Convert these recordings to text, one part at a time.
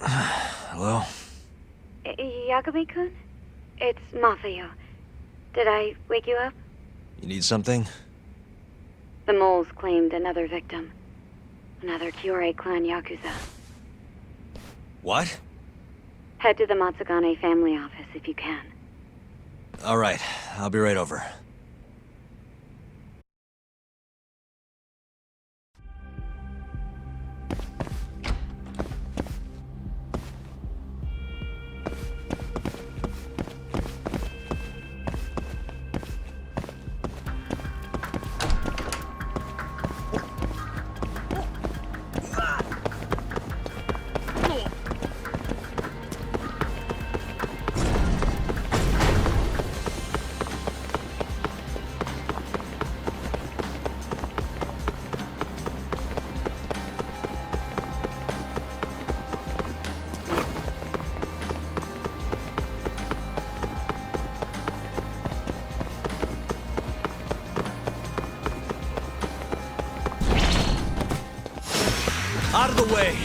Hello? Yagami-kun? It's Mafuyu. Did I wake you up? You need something? The moles claimed another victim. Another Kyorei clan Yakuza. What? Head to the Matsugane family office if you can. Alright, I'll be right over. Out of the way!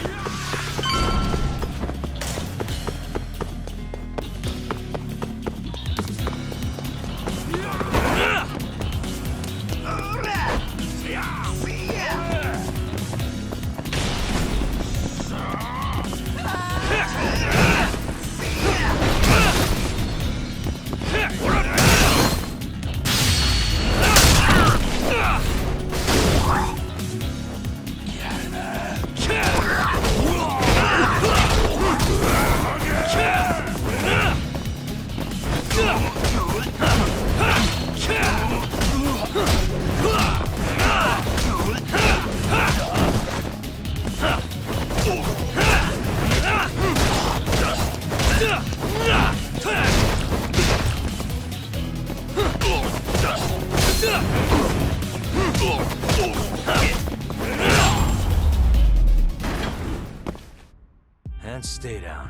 And stay down.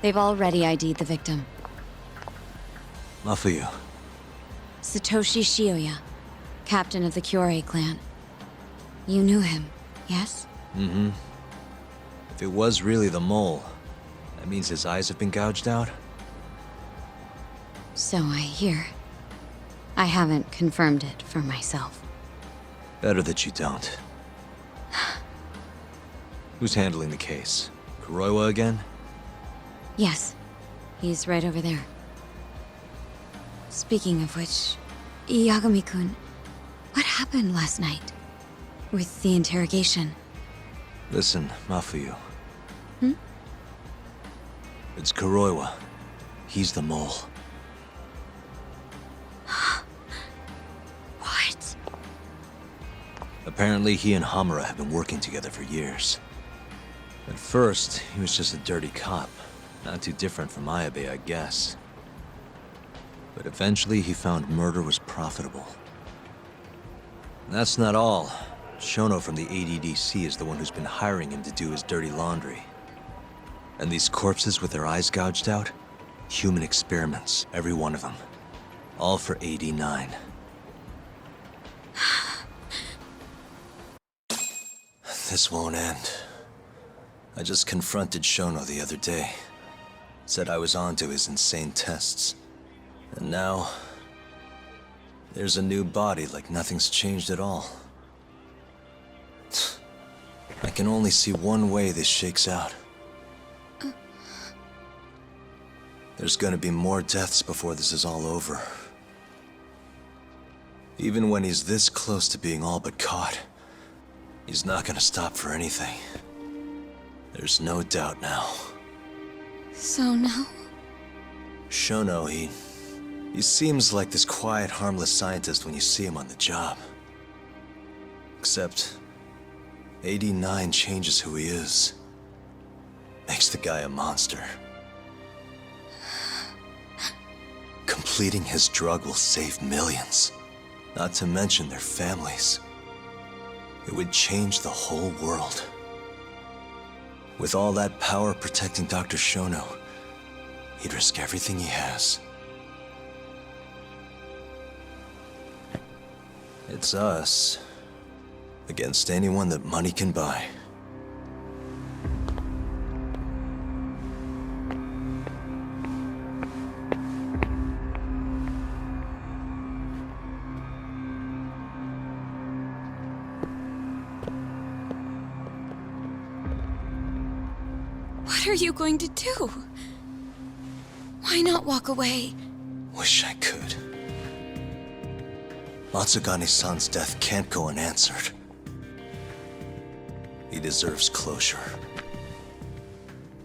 They've already ID'd the victim. Mafuyu. Satoshi Shioya, captain of the Kyorei clan. You knew him, yes? Mm-hmm. If it was really the mole, that means his eyes have been gouged out? So I hear. I haven't confirmed it for myself. Better that you don't. Who's handling the case? Kuroiwa again? Yes. He's right over there. Speaking of which, Yagami-kun, what happened last night? With the interrogation? Listen, Mafuyu. Hmm? It's Kuroiwa. He's the mole. What? Apparently he and Hamura have been working together for years. At first, he was just a dirty cop. Not too different from Ayabe, I guess. But eventually he found murder was profitable. And that's not all. Shono from the ADDC is the one who's been hiring him to do his dirty laundry. And these corpses with their eyes gouged out? Human experiments, every one of them. All for 89. This won't end. I just confronted Shono the other day. Said I was onto his insane tests. And now... there's a new body like nothing's changed at all. I can only see one way this shakes out. There's gonna be more deaths before this is all over. Even when he's this close to being all but caught, he's not gonna stop for anything. There's no doubt now. So now? Shono, he seems like this quiet, harmless scientist when you see him on the job. Except, 89 changes who he is. Makes the guy a monster. Completely. Depleting his drug will save millions, not to mention their families. It would change the whole world. With all that power protecting Dr. Shono, he'd risk everything he has. It's us against anyone that money can buy. What are you going to do? Why not walk away? Wish I could. Matsugane-san's death can't go unanswered. He deserves closure.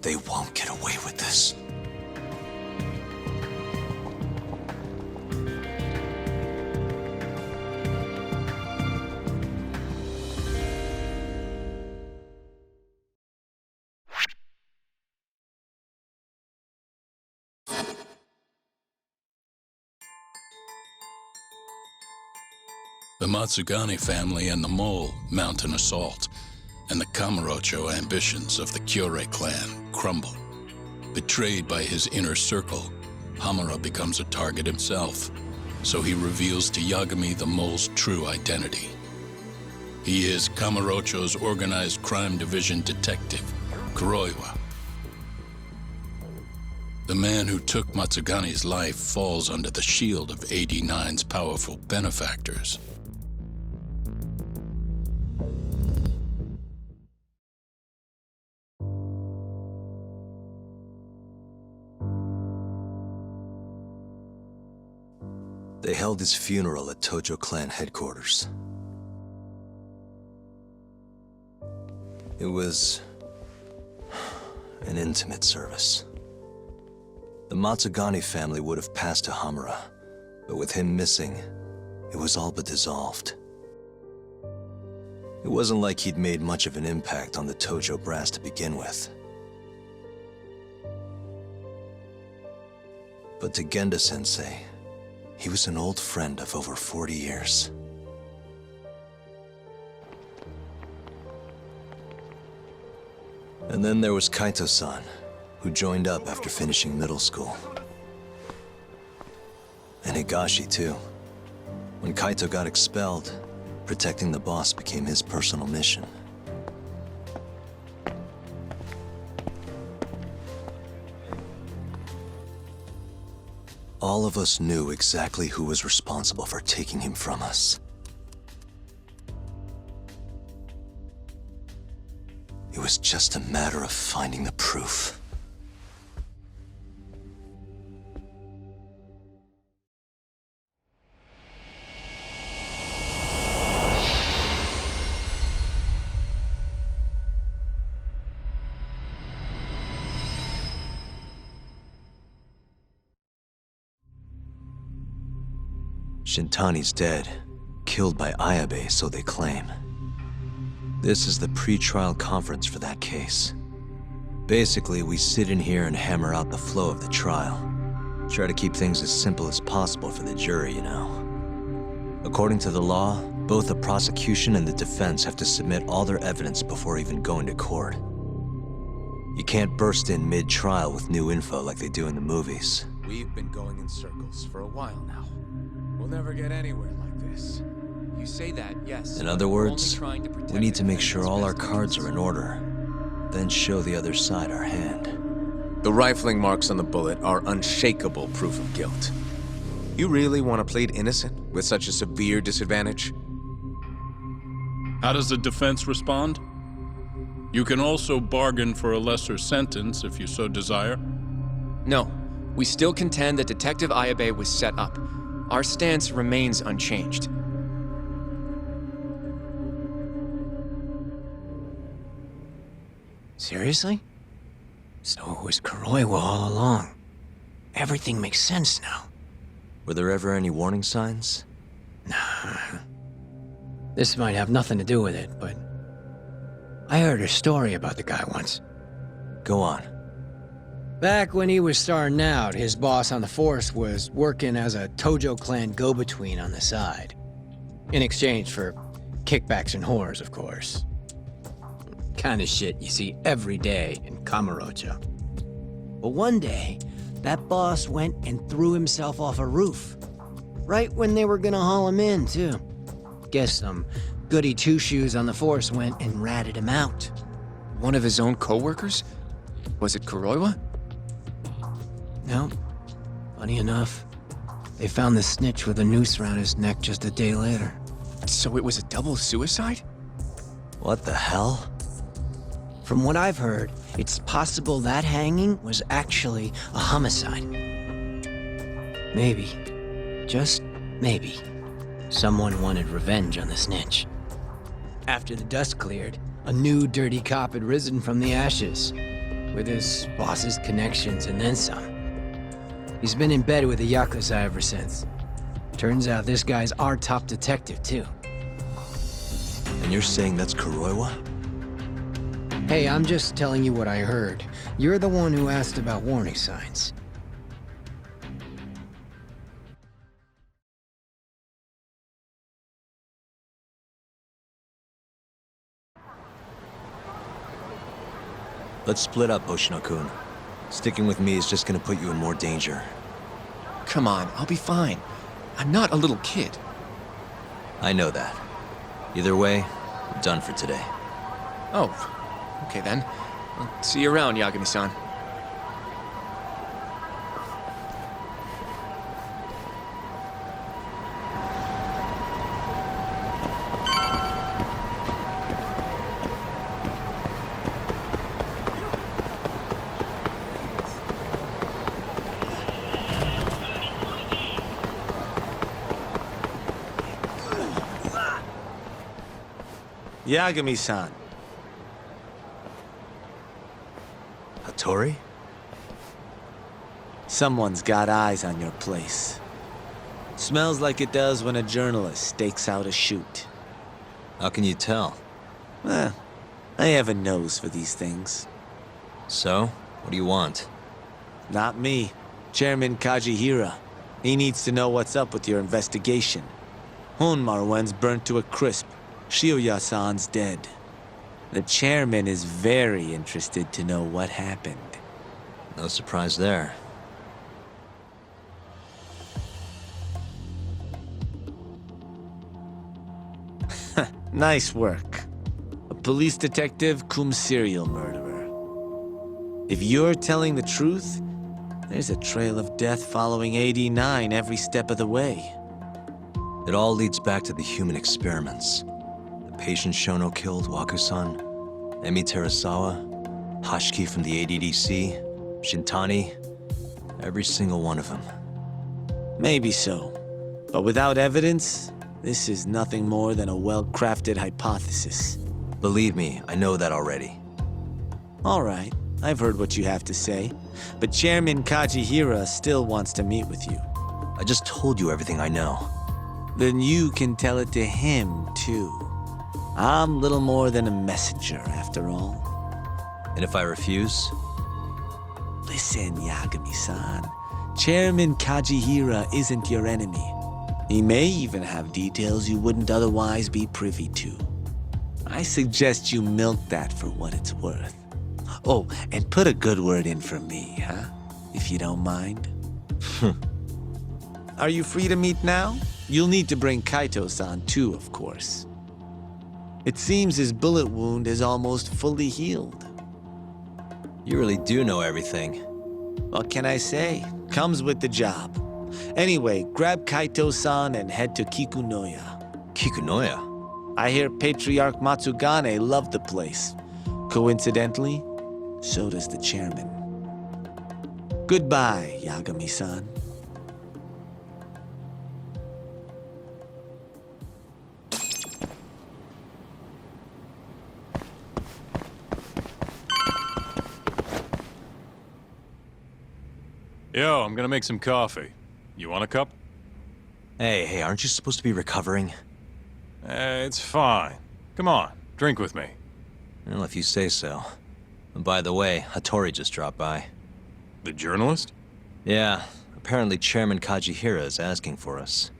They won't get away with this. The Matsugane family and the Mole mount an assault, and the Kamurocho ambitions of the Kyorei clan crumble. Betrayed by his inner circle, Hamura becomes a target himself, so he reveals to Yagami the Mole's true identity. He is Kamurocho's organized crime division detective, Kuroiwa. The man who took Matsugane's life falls under the shield of 89's powerful benefactors. They held his funeral at Tojo clan headquarters. It was an intimate service. The Matsugane family would have passed to Hamura, but with him missing, it was all but dissolved. It wasn't like he'd made much of an impact on the Tojo brass to begin with. But to Genda-sensei, he was an old friend of over 40 years. And then there was Kaito-san, who joined up after finishing middle school. And Higashi, too. When Kaito got expelled, protecting the boss became his personal mission. All of us knew exactly who was responsible for taking him from us. It was just a matter of finding the proof. Shintani's dead, killed by Ayabe, so they claim. This is the pre-trial conference for that case. Basically, we sit in here and hammer out the flow of the trial. Try to keep things as simple as possible for the jury, you know. According to the law, both the prosecution and the defense have to submit all their evidence before even going to court. You can't burst in mid-trial with new info like they do in the movies. We've been going in circles for a while now. We'll never get anywhere like this. You say that, yes. In other words, we need to make sure all our cards are in order, then show the other side our hand. The rifling marks on the bullet are unshakable proof of guilt. You really want to plead innocent with such a severe disadvantage? How does the defense respond? You can also bargain for a lesser sentence if you so desire. No, we still contend that Detective Ayabe was set up. Our stance remains unchanged. Seriously? So it was Kuroiwa all along. Everything makes sense now. Were there ever any warning signs? Nah. This might have nothing to do with it, but I heard a story about the guy once. Go on. Back when he was starting out, his boss on the force was working as a Tojo clan go-between on the side. In exchange for kickbacks and whores, of course. Kind of shit you see every day in Kamurocho. But one day, that boss went and threw himself off a roof. Right when they were gonna haul him in, too. Guess some goody two-shoes on the force went and ratted him out. One of his own co-workers? Was it Kuroiwa? No. Funny enough, they found the snitch with a noose around his neck just a day later. So it was a double suicide? What the hell? From what I've heard, it's possible that hanging was actually a homicide. Maybe, just maybe, someone wanted revenge on the snitch. After the dust cleared, a new dirty cop had risen from the ashes, with his boss's connections and then some. He's been in bed with the Yakuza ever since. Turns out this guy's our top detective, too. And you're saying that's Kuroiwa? Hey, I'm just telling you what I heard. You're the one who asked about warning signs. Let's split up, Hoshino-kun. Sticking with me is just gonna put you in more danger. Come on, I'll be fine. I'm not a little kid. I know that. Either way, we're done for today. Oh, okay then. I'll see you around, Yagami-san. Yagami-san. Hattori? Someone's got eyes on your place. Smells like it does when a journalist stakes out a shoot. How can you tell? I have a nose for these things. So, what do you want? Not me. Chairman Kajihira. He needs to know what's up with your investigation. Honmaruen's burnt to a crisp. Shioya-san's dead. The chairman is very interested to know what happened. No surprise there. Nice work. A police detective cum serial murderer. If you're telling the truth, there's a trail of death following AD9 every step of the way. It all leads back to the human experiments. The patient Shono killed, Waku-san, Emi Terasawa, Hashiki from the ADDC, Shintani, every single one of them. Maybe so. But without evidence, this is nothing more than a well-crafted hypothesis. Believe me, I know that already. All right, I've heard what you have to say. But Chairman Kajihira still wants to meet with you. I just told you everything I know. Then you can tell it to him, too. I'm little more than a messenger, after all. And if I refuse? Listen, Yagami-san. Chairman Kajihira isn't your enemy. He may even have details you wouldn't otherwise be privy to. I suggest you milk that for what it's worth. Oh, and put a good word in for me, huh? If you don't mind. Are you free to meet now? You'll need to bring Kaito-san too, of course. It seems his bullet wound is almost fully healed. You really do know everything. What can I say? Comes with the job. Anyway, grab Kaito-san and head to Kikunoya. Kikunoya? I hear Patriarch Matsugane loved the place. Coincidentally, so does the chairman. Goodbye, Yagami-san. Yo, I'm gonna make some coffee. You want a cup? Hey, aren't you supposed to be recovering? It's fine. Come on, drink with me. Well, if you say so. And by the way, Hattori just dropped by. The journalist? Yeah, apparently Chairman Kajihira is asking for us.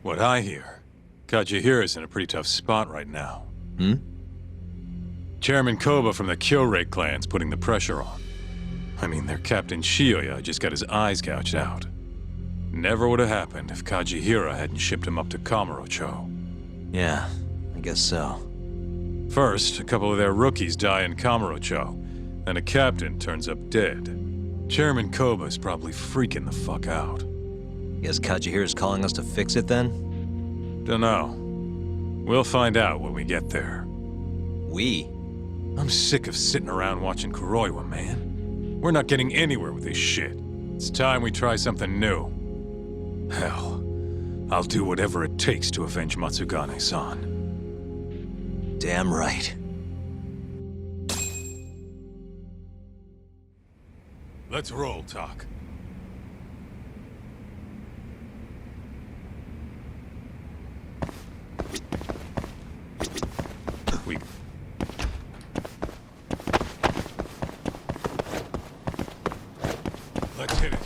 What I hear, Kajihira's in a pretty tough spot right now. Hmm? Chairman Koba from the Kyorei clan's putting the pressure on. I mean, their Captain Shioya just got his eyes gouged out. Never would have happened if Kajihira hadn't shipped him up to Kamurocho. Yeah, I guess so. First, a couple of their rookies die in Kamurocho, and a captain turns up dead. Chairman Koba's probably freaking the fuck out. Guess Kajihira's calling us to fix it then? Dunno. We'll find out when we get there. We? I'm sick of sitting around watching Kuroiwa, man. We're not getting anywhere with this shit. It's time we try something new. Hell, I'll do whatever it takes to avenge Matsugane-san. Damn right. Let's roll, Talk. We... Let's hit it.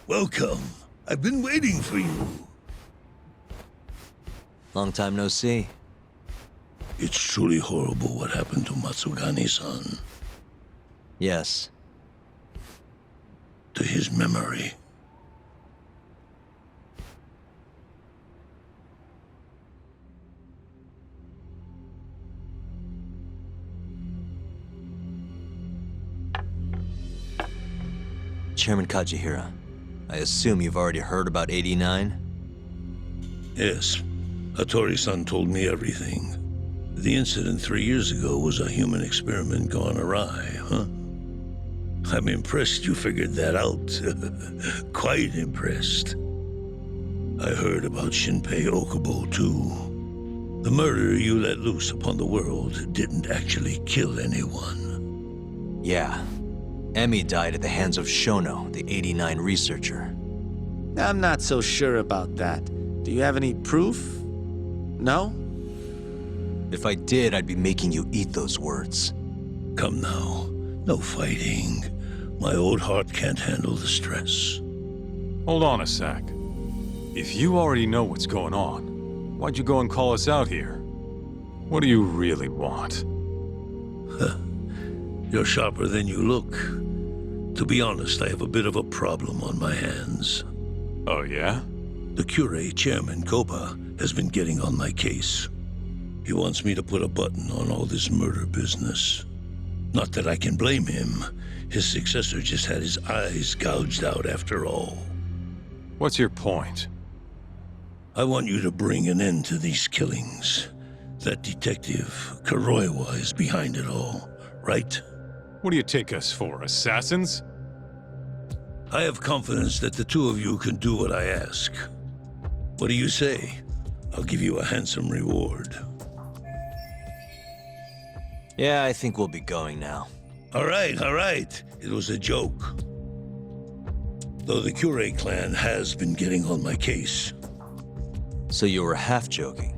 Welcome. I've been waiting for you. Long time no see. It's truly horrible what happened to Matsugane-san. Yes. To his memory. Chairman Kajihira, I assume you've already heard about 89? Yes. Hattori-san told me everything. The incident 3 years ago was a human experiment gone awry, huh? I'm impressed you figured that out. Quite impressed. I heard about Shinpei Okubo, too. The murder you let loose upon the world didn't actually kill anyone. Yeah. Emmy died at the hands of Shono, the 89 researcher. I'm not so sure about that. Do you have any proof? No? If I did, I'd be making you eat those words. Come now. No fighting. My old heart can't handle the stress. Hold on a sec. If you already know what's going on, why'd you go and call us out here? What do you really want? You're sharper than you look. To be honest, I have a bit of a problem on my hands. Oh, yeah? The Kyorei chairman, Koba, has been getting on my case. He wants me to put a button on all this murder business. Not that I can blame him. His successor just had his eyes gouged out after all. What's your point? I want you to bring an end to these killings. That detective, Kuroiwa, is behind it all, right? What do you take us for, assassins? I have confidence that the two of you can do what I ask. What do you say? I'll give you a handsome reward. Yeah, I think we'll be going now. All right. It was a joke. Though the Cure clan has been getting on my case. So you were half joking.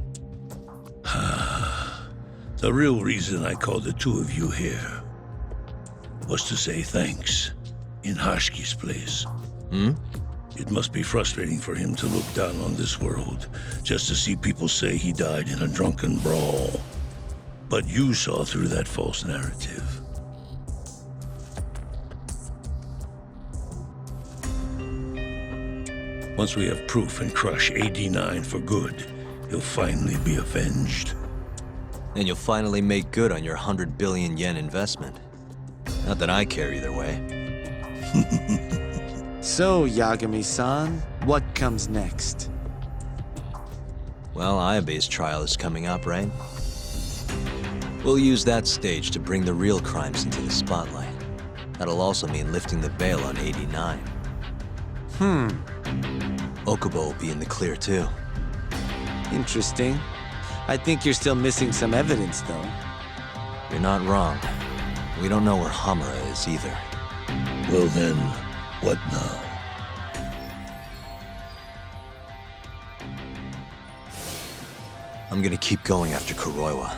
The real reason I called the two of you here was to say thanks in Hashki's place. It must be frustrating for him to look down on this world just to see people say he died in a drunken brawl. But you saw through that false narrative. Once we have proof and crush AD9 for good, he'll finally be avenged. And you'll finally make good on your 100 billion yen investment. Not that I care either way. So, Yagami-san, what comes next? Well, Ayabe's trial is coming up, right? We'll use that stage to bring the real crimes into the spotlight. That'll also mean lifting the veil on 89. Okubo will be in the clear, too. Interesting. I think you're still missing some evidence, though. You're not wrong. We don't know where Hamura is either. Well then, what now? I'm gonna keep going after Kuroiwa.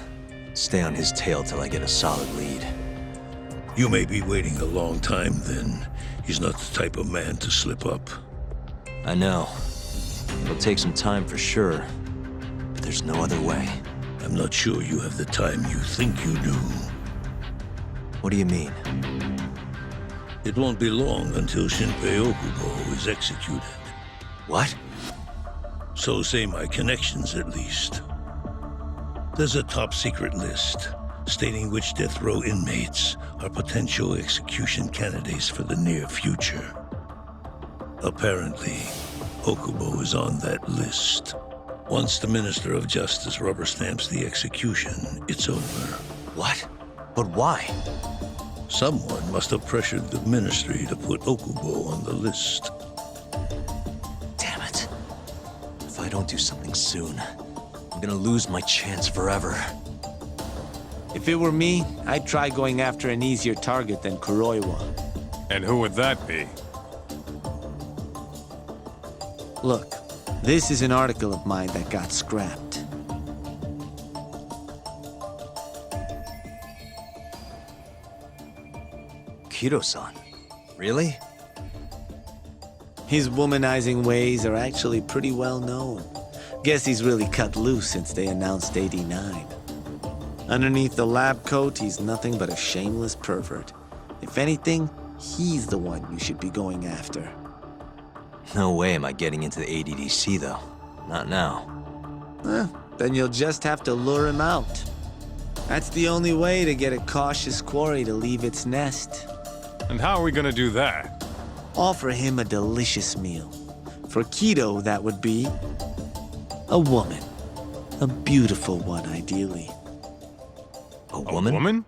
Stay on his tail till I get a solid lead. You may be waiting a long time then. He's not the type of man to slip up. I know. It'll take some time for sure, but there's no other way. I'm not sure you have the time you think you do. What do you mean? It won't be long until Shinpei Okubo is executed. What? So say my connections, at least. There's a top-secret list stating which death row inmates are potential execution candidates for the near future. Apparently, Okubo is on that list. Once the Minister of Justice rubber stamps the execution, it's over. What? But why? Someone must have pressured the Ministry to put Okubo on the list. Damn it. If I don't do something soon, I'm gonna lose my chance forever. If it were me, I'd try going after an easier target than Kuroiwa. And who would that be? Look, this is an article of mine that got scrapped. Kido-san? Really? His womanizing ways are actually pretty well known. Guess he's really cut loose since they announced 89. Underneath the lab coat, he's nothing but a shameless pervert. If anything, he's the one you should be going after. No way am I getting into the ADDC, though. Not now. Then you'll just have to lure him out. That's the only way to get a cautious quarry to leave its nest. And how are we gonna do that? Offer him a delicious meal. For Kido, that would be a woman. A beautiful one, ideally. A woman? A woman?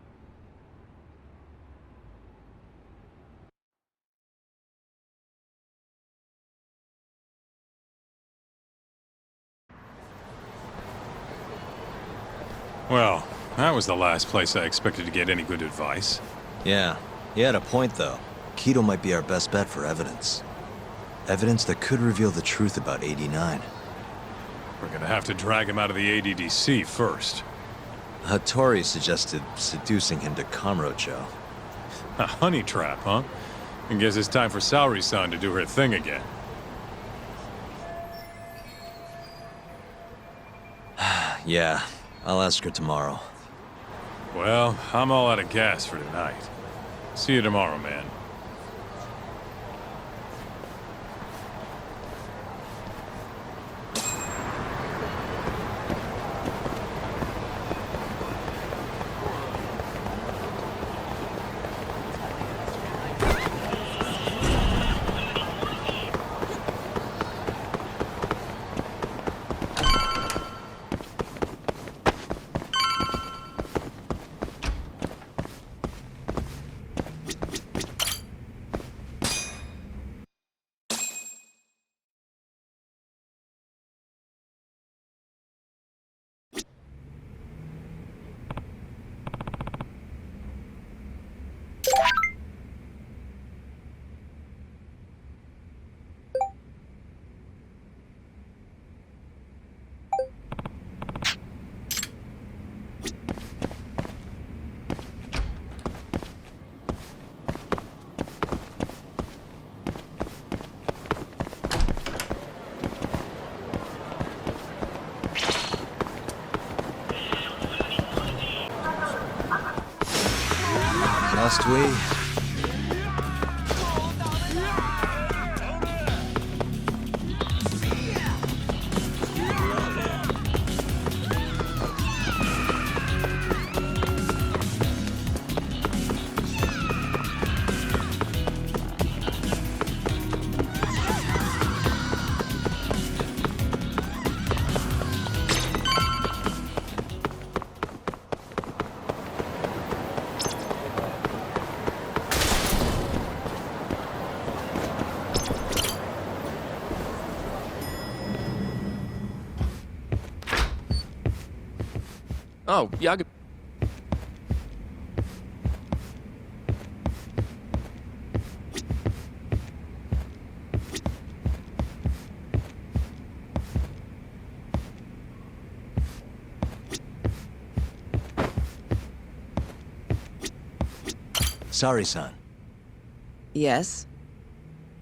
Well, that was the last place I expected to get any good advice. Yeah, he had a point, though. Kido might be our best bet for evidence. Evidence that could reveal the truth about 89. We're gonna have to drag him out of the ADDC first. Hattori suggested seducing him to Kamurocho. A honey trap, huh? I guess it's time for Saori-san to do her thing again. Yeah, I'll ask her tomorrow. Well, I'm all out of gas for tonight. See you tomorrow, man. must we? Oh, Yaga... Sorry, son. Yes?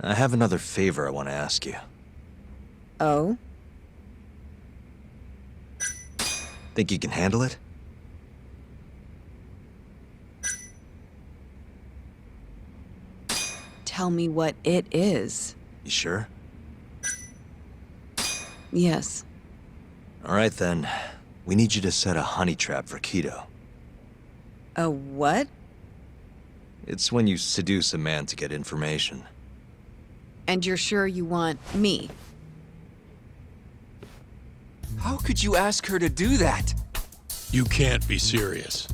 I have another favor I want to ask you. Oh? Think you can handle it? Tell me what it is. You sure? Yes. All right, then. We need you to set a honey trap for Keto. A what? It's when you seduce a man to get information. And you're sure you want me? How could you ask her to do that? You can't be serious.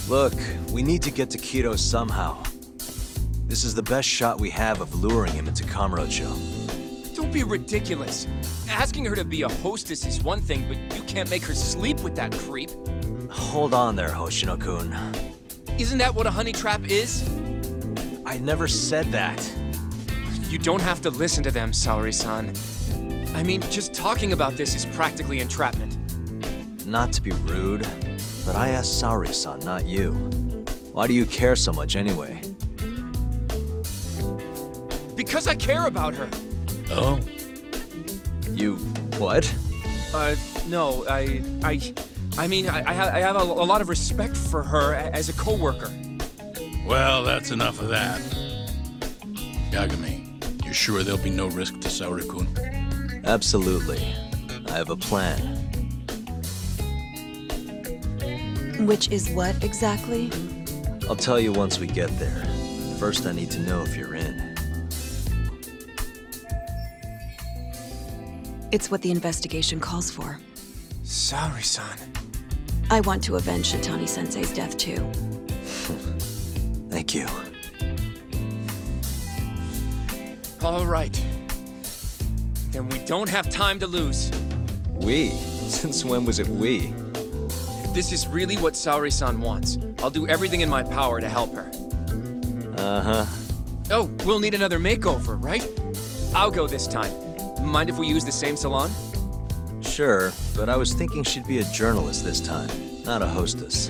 Look, we need to get to Keto somehow. This is the best shot we have of luring him into Kamurocho. Don't be ridiculous. Asking her to be a hostess is one thing, but you can't make her sleep with that creep. Hold on there, Hoshino-kun. Isn't that what a honey trap is? I never said that. You don't have to listen to them, Saori-san. I mean, just talking about this is practically entrapment. Not to be rude, but I asked Saori-san, not you. Why do you care so much anyway? Because I care about her. Oh? You... what? No, I mean, I have a lot of respect for her as a co-worker. Well, that's enough of that. Yagami, you sure there'll be no risk to Saori-kun? Absolutely. I have a plan. Which is what exactly? I'll tell you once we get there. First, I need to know if you're in. It's what the investigation calls for. Saori-san. I want to avenge Shitani-sensei's death too. Thank you. All right. Then we don't have time to lose. We? Since when was it we? If this is really what Saori-san wants, I'll do everything in my power to help her. Uh-huh. Oh, we'll need another makeover, right? I'll go this time. Mind if we use the same salon? Sure, but I was thinking she'd be a journalist this time, not a hostess.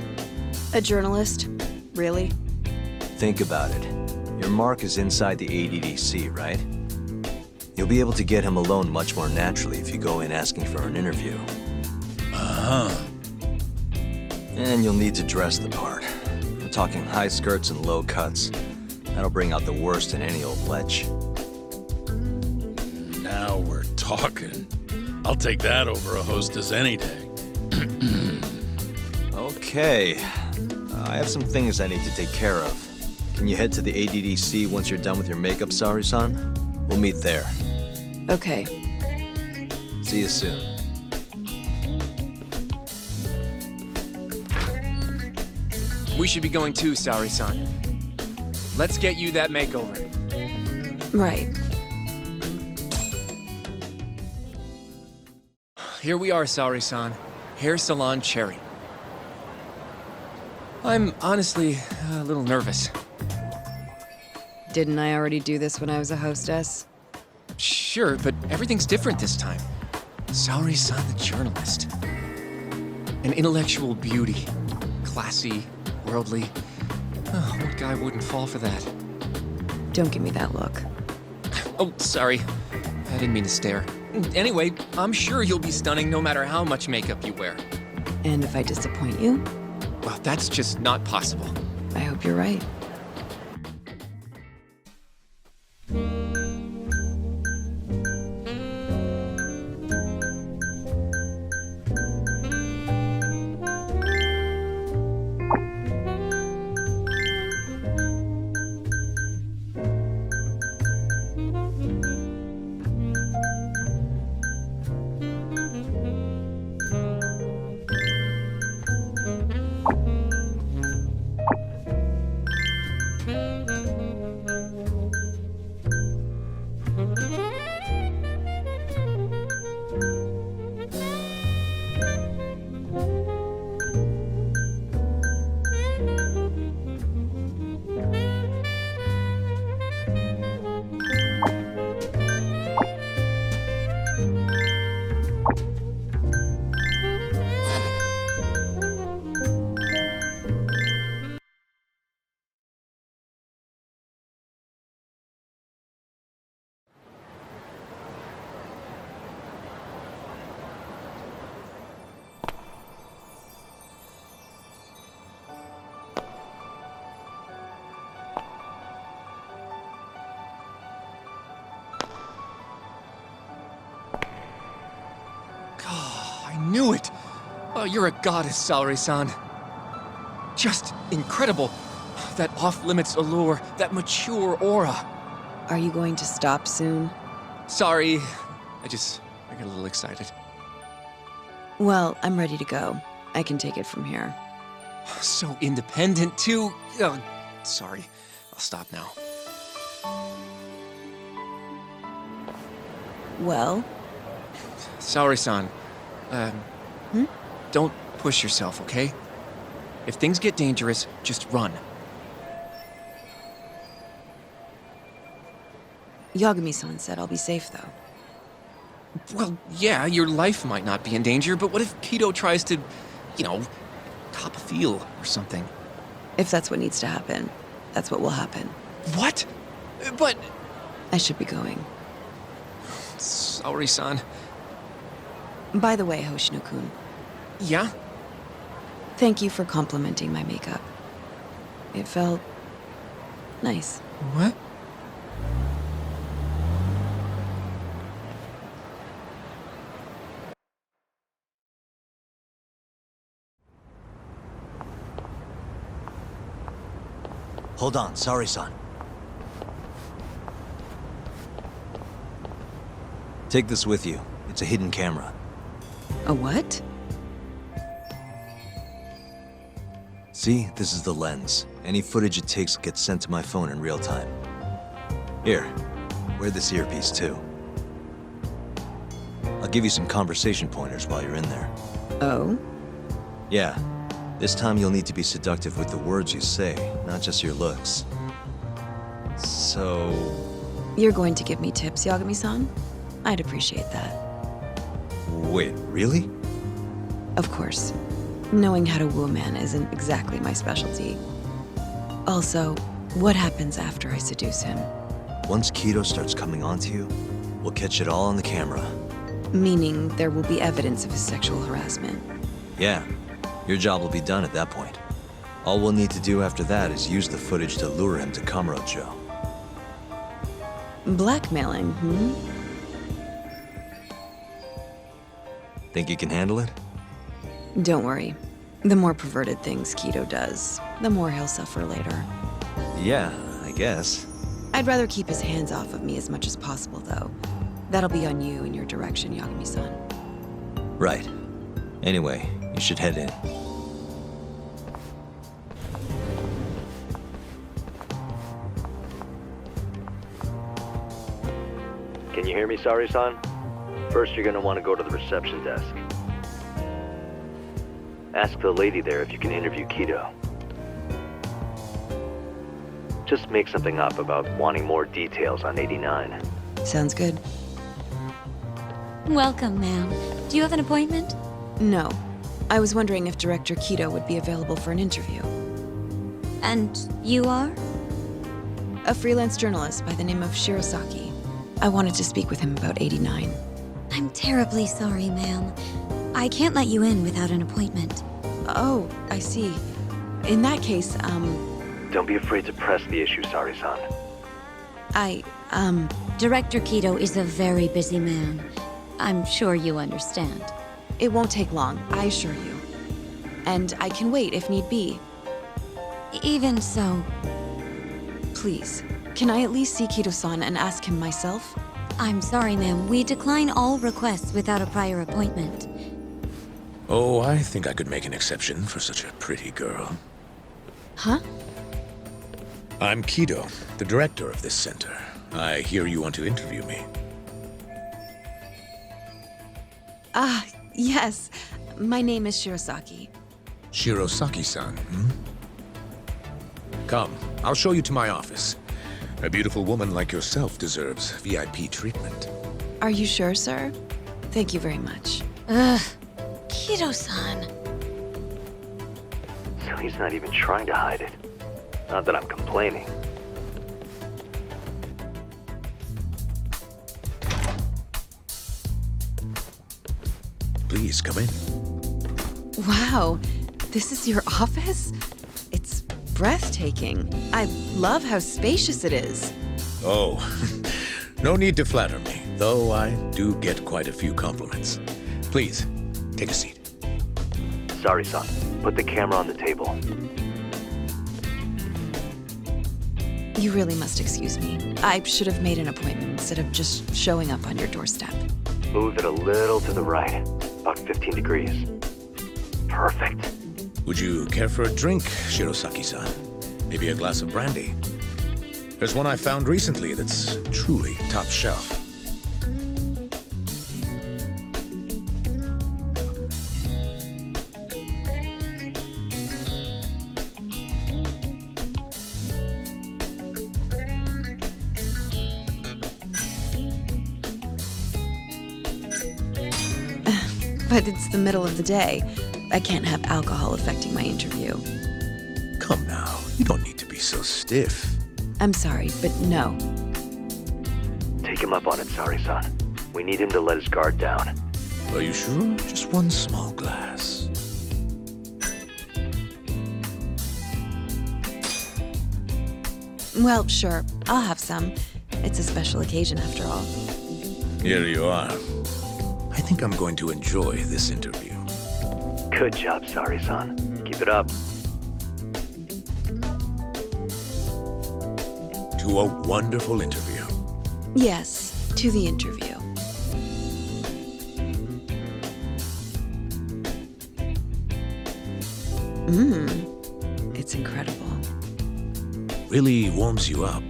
A journalist? Really? Think about it. Your mark is inside the ADDC, right? You'll be able to get him alone much more naturally if you go in asking for an interview. Uh-huh. And you'll need to dress the part. I'm talking high skirts and low cuts. That'll bring out the worst in any old lech. Now we're talking. I'll take that over a hostess any day. Okay. I have some things I need to take care of. Can you head to the ADDC once you're done with your makeup, Saori-san? We'll meet there. Okay. See you soon. We should be going too, Saori-san. Let's get you that makeover. Right. Here we are, Saori-san. Hair Salon Cherry. I'm honestly a little nervous. Didn't I already do this when I was a hostess? Sure, but everything's different this time. Saori-san the journalist. An intellectual beauty. Classy, worldly. Oh, what guy wouldn't fall for that? Don't give me that look. Oh, sorry. I didn't mean to stare. Anyway, I'm sure you'll be stunning no matter how much makeup you wear. And if I disappoint you? Well, that's just not possible. I hope you're right. I knew it! Oh, you're a goddess, Saori-san. Just incredible. That off-limits allure, that mature aura. Are you going to stop soon? Sorry. I got a little excited. Well, I'm ready to go. I can take it from here. So independent, too. Ugh, sorry. I'll stop now. Well? Saori-san, don't push yourself, okay? If things get dangerous, just run. Yagami-san said I'll be safe, though. Well, yeah, your life might not be in danger, but what if Kido tries to, cop a feel or something? If that's what needs to happen, that's what will happen. What? But... I should be going. Saori-san. By the way, Hoshino-kun. Yeah? Thank you for complimenting my makeup. It felt... nice. What? Hold on, sorry, son. Take this with you. It's a hidden camera. A what? See, this is the lens. Any footage it takes gets sent to my phone in real time. Here, wear this earpiece too. I'll give you some conversation pointers while you're in there. Oh? Yeah. This time you'll need to be seductive with the words you say, not just your looks. So... You're going to give me tips, Yagami-san? I'd appreciate that. Wait, really? Of course. Knowing how to woo a man isn't exactly my specialty. Also, what happens after I seduce him? Once Kido starts coming onto you, we'll catch it all on the camera. Meaning there will be evidence of his sexual harassment. Yeah. Your job will be done at that point. All we'll need to do after that is use the footage to lure him to Kamurocho. Blackmailing, Think you can handle it? Don't worry. The more perverted things Kido does, the more he'll suffer later. Yeah, I guess. I'd rather keep his hands off of me as much as possible, though. That'll be on you and your direction, Yagami-san. Right. Anyway, you should head in. Can you hear me, Sari-san? First, you're gonna want to go to the reception desk. Ask the lady there if you can interview Kido. Just make something up about wanting more details on 89. Sounds good. Welcome, ma'am. Do you have an appointment? No. I was wondering if Director Kido would be available for an interview. And you are? A freelance journalist by the name of Shirosaki. I wanted to speak with him about 89. I'm terribly sorry, ma'am. I can't let you in without an appointment. Oh, I see. In that case, Don't be afraid to press the issue, Sari-san. Director Kido is a very busy man. I'm sure you understand. It won't take long, I assure you. And I can wait if need be. Even so, Please, can I at least see Kido-san and ask him myself? I'm sorry, ma'am. We decline all requests without a prior appointment. Oh, I think I could make an exception for such a pretty girl. Huh? I'm Kido, the director of this center. I hear you want to interview me. Ah, yes. My name is Shirosaki. Shirosaki-san, hmm? Come, I'll show you to my office. A beautiful woman like yourself deserves VIP treatment. Are you sure, sir? Thank you very much. Ugh. Kido-san. So he's not even trying to hide it. Not that I'm complaining. Please, come in. Wow, this is your office? It's breathtaking. I love how spacious it is. Oh, no need to flatter me, though I do get quite a few compliments. Please, take a seat. Sari-san, put the camera on the table. You really must excuse me. I should have made an appointment instead of just showing up on your doorstep. Move it a little to the right, about 15 degrees. Perfect. Would you care for a drink, Shirosaki-san? Maybe a glass of brandy? There's one I found recently that's truly top shelf. But it's the middle of the day. I can't have alcohol affecting my interview. Come now, you don't need to be so stiff. I'm sorry, but no. Take him up on it, Sari-san. We need him to let his guard down. Are you sure? Just one small glass. Well, sure. I'll have some. It's a special occasion after all. Here you are. I think I'm going to enjoy this interview. Good job, Sari-san. Keep it up. To a wonderful interview. Yes, to the interview. It's incredible. Really warms you up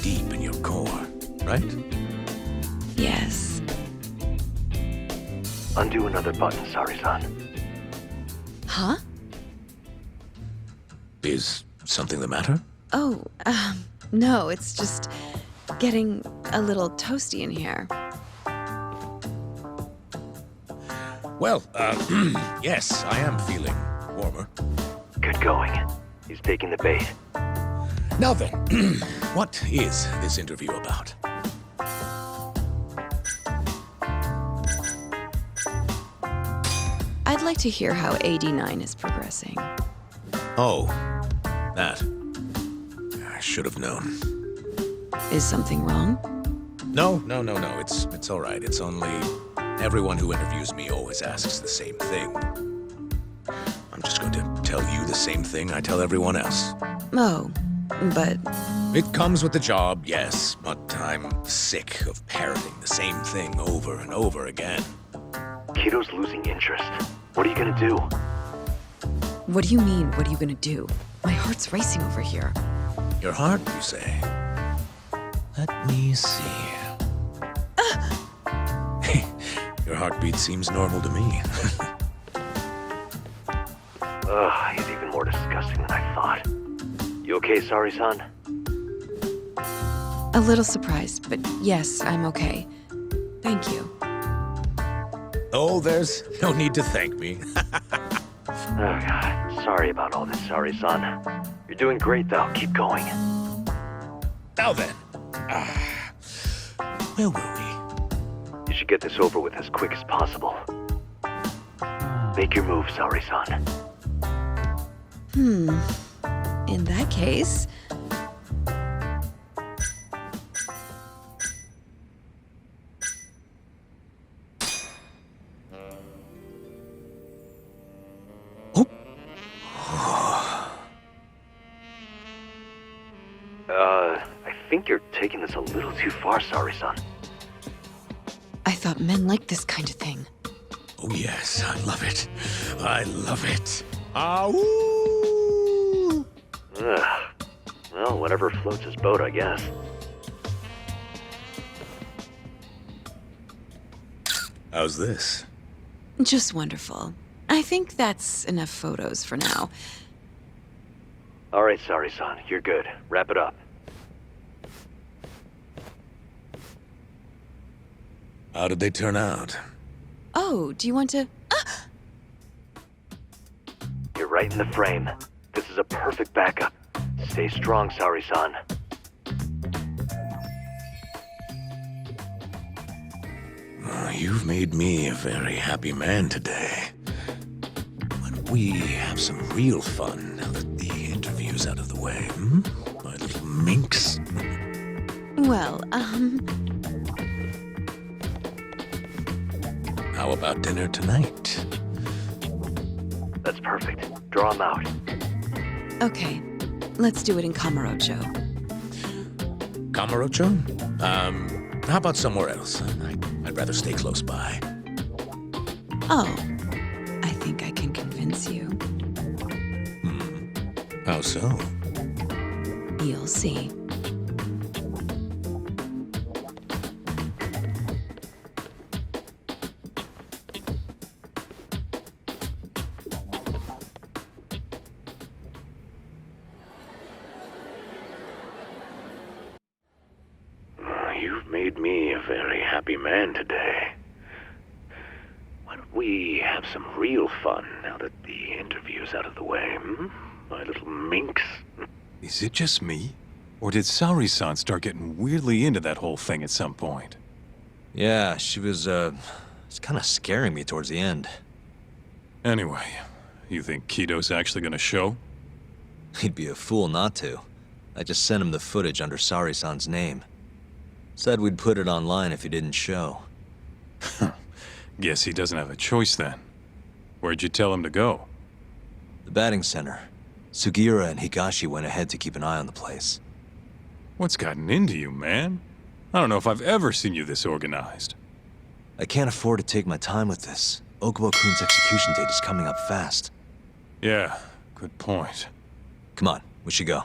deep in your core, right? Yes. Undo another button, Sari-san. Huh? Is something the matter? Oh, no, it's just getting a little toasty in here. Well, yes, I am feeling warmer. Good going. He's taking the bait. Now then, what is this interview about? I'd like to hear how AD9 is progressing. Oh, that. I should have known. Is something wrong? No. It's all right. It's only everyone who interviews me always asks the same thing. I'm just going to tell you the same thing I tell everyone else. Oh, but... It comes with the job, yes, but I'm sick of parroting the same thing over and over again. Kido's losing interest. What are you gonna do? What do you mean, what are you gonna do? My heart's racing over here. Your heart, you say? Let me see. Your heartbeat seems normal to me. Ugh, he's even more disgusting than I thought. You okay, Sari-san? A little surprised, but yes, I'm okay. Thank you. Oh, there's no need to thank me. Oh, God. Sorry about all this, Sari-san. You're doing great, though. Keep going. Now then. Where were we? You should get this over with as quick as possible. Make your move, Sari-san. In that case... I think you're taking this a little too far, Sorry-san. I thought men liked this kind of thing. Oh yes, I love it. I love it. Ow! Ugh. Well, whatever floats his boat, I guess. How's this? Just wonderful. I think that's enough photos for now. All right, Sorry-san, you're good. Wrap it up. How did they turn out? Oh, do you want to... You're right in the frame. This is a perfect backup. Stay strong, Sorry-san. You've made me a very happy man today. Why don't we have some real fun now that the interview's out of the way, hmm? My little minx. Well, How about dinner tonight? That's perfect. Draw him out. Okay. Let's do it in Kamurocho. Kamurocho? How about somewhere else? I'd rather stay close by. Oh. I think I can convince you. How so? You'll see. You've made me a very happy man today. Why don't we have some real fun now that the interview's out of the way, hmm? My little minx. Is it just me? Or did Saori-san start getting weirdly into that whole thing at some point? Yeah, she was, it's kind of scaring me towards the end. Anyway, you think Kido's actually gonna show? He'd be a fool not to. I just sent him the footage under Saori-san's name. Said we'd put it online if he didn't show. Guess he doesn't have a choice then. Where'd you tell him to go? The batting center. Sugiura and Higashi went ahead to keep an eye on the place. What's gotten into you, man? I don't know if I've ever seen you this organized. I can't afford to take my time with this. Okubo-kun's execution date is coming up fast. Yeah, good point. Come on, we should go.